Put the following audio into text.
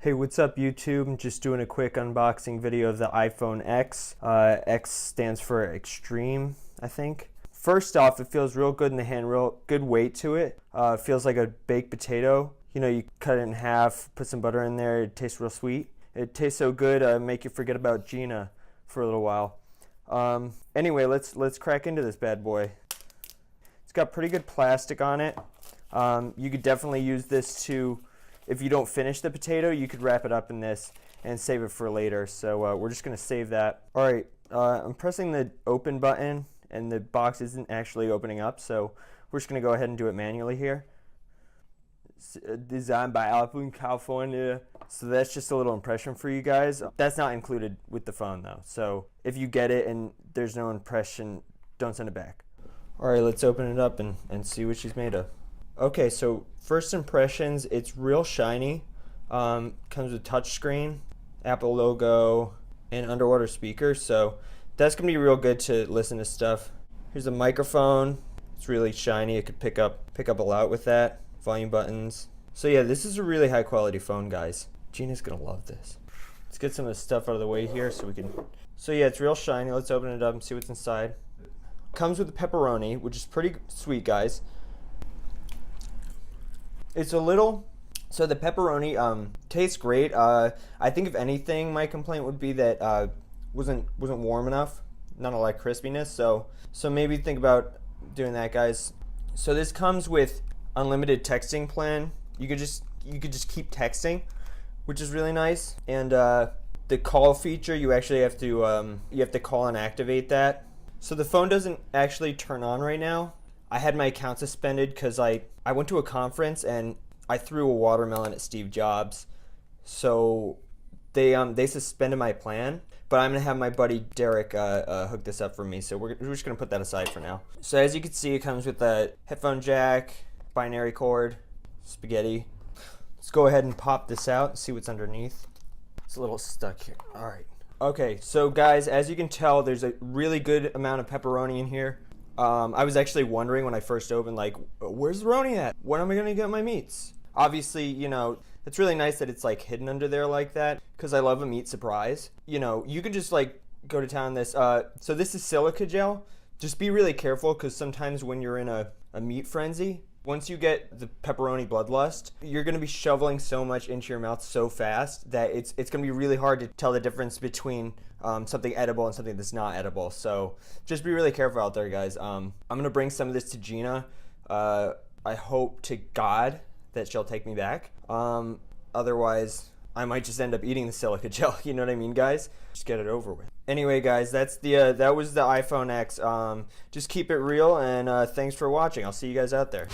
Hey, what's up YouTube? I'm just doing a quick unboxing video of the iPhone X. X stands for extreme, I think. First off, it feels real good in the hand, real good weight to it. It feels like a baked potato. You know, you cut it in half, put some butter in there, it tastes real sweet. It tastes so good, make you forget about Gina for a little while. Anyway, let's crack into this bad boy. It's got pretty good plastic on it. You could definitely use this to, if you don't finish the potato, you could wrap it up in this and save it for later. So we're just gonna save that. All right, I'm pressing the open button and the box isn't actually opening up. So we're just gonna go ahead and do it manually here. Designed by iPhone California. So that's just a little impression for you guys. That's not included with the phone though. So if you get it and there's no impression, don't send it back. All right, let's open it up and see what she's made of. Okay, so first impressions, it's real shiny. Comes with touchscreen, Apple logo, and underwater speaker. So that's gonna be real good to listen to stuff. Here's a microphone. It's really shiny. It could pick up a lot with that. Volume buttons. So yeah, this is a really high quality phone, guys. Gina's gonna love this. Let's get some of the stuff out of the way here so we can. So yeah, it's real shiny. Let's open it up and see what's inside. Comes with a pepperoni, which is pretty sweet, guys. It's a little, so the pepperoni tastes great. I think if anything, my complaint would be that wasn't warm enough, not a lot of crispiness. So maybe think about doing that, guys. So this comes with unlimited texting plan. You could just keep texting, which is really nice. And the call feature, you actually have to call and activate that. So the phone doesn't actually turn on right now. I had my account suspended because I went to a conference and I threw a watermelon at Steve Jobs. So they suspended my plan, but I'm gonna have my buddy Derek hook this up for me. So we're just gonna put that aside for now. So as you can see, it comes with a headphone jack, binary cord, spaghetti. Let's go ahead and pop this out and see what's underneath. It's a little stuck here. All right. Okay, so guys, as you can tell, there's a really good amount of pepperoni in here. I was actually wondering when I first opened, like, where's the roni at? When am I gonna get my meats? Obviously, you know, it's really nice that it's like hidden under there like that, because I love a meat surprise. You know, you can just like go to town on this. So this is silica gel. Just be really careful, because sometimes when you're in a meat frenzy, once you get the pepperoni bloodlust, you're gonna be shoveling so much into your mouth so fast that it's gonna be really hard to tell the difference between something edible and something that's not edible. So just be really careful out there, guys. I'm gonna bring some of this to Gina. I hope to God that she'll take me back. Otherwise, I might just end up eating the silica gel. You know what I mean, guys? Just get it over with. Anyway, guys, that's that was the iPhone X. Just keep it real, and thanks for watching. I'll see you guys out there.